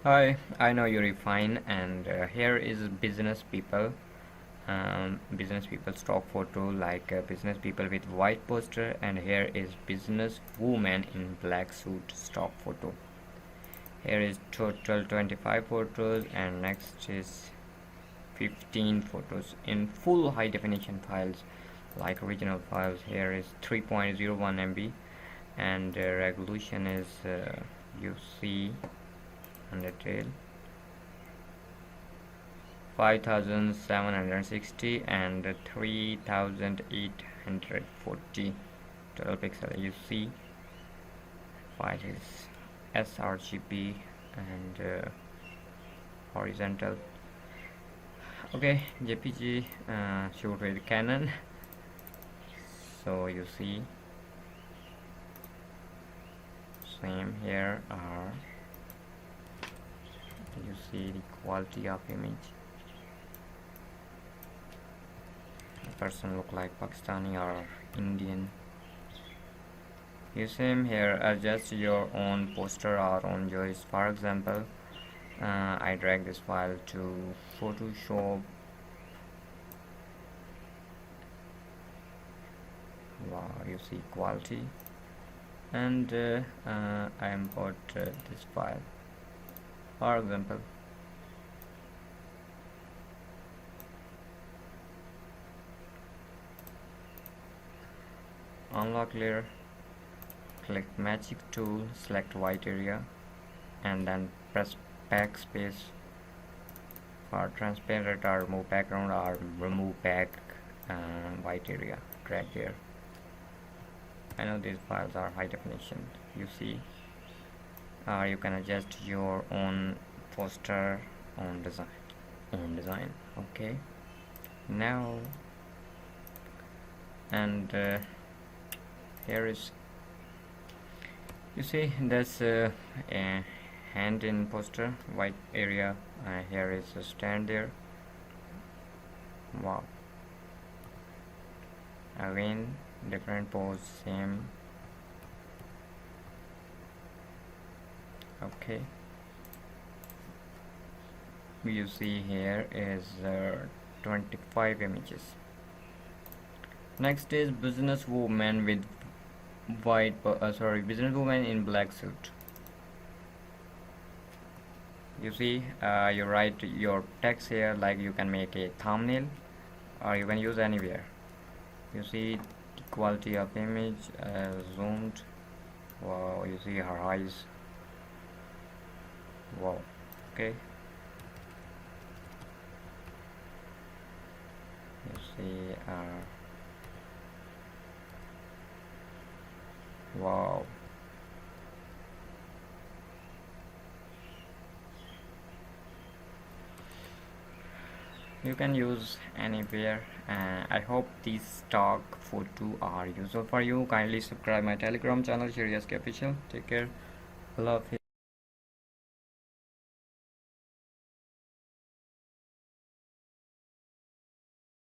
Hi, I know you're fine, and here is business people stock photo, like business people with white poster, and here is business woman in black suit stock photo. Here is total 25 photos, and next is 15 photos in full high definition files, like original files. Here is 3.01 MB, and resolution is you see on detail 5760 and 3840 total pixel. You see file is sRGB and horizontal. Okay, JPG shoot with Canon. So you see same here are you see the quality of image. The person look like Pakistani or Indian. You same here, adjust your own poster or own choice. For example, I drag this file to Photoshop. Wow, you see quality, and I import this file. For example, unlock layer, click magic tool, select white area, and then press backspace for transparent or remove background or remove back white area. Drag here. I know these files are high definition. You see, you can adjust your own poster, own design. Okay, now and here is, you see, there's a hand in poster, white area. Here is a stand there. Wow, again different pose, same. Okay, you see here is 25 images. Next is business woman with business woman in black suit. You see, you write your text here, like you can make a thumbnail or you can use anywhere. You see the quality of image, zoomed. Wow, you see her eyes. Wow. Okay, you see wow. You can use anywhere. I hope these stock photo are useful for you. Kindly subscribe my telegram channel, Sheri Official. Take care. Love you.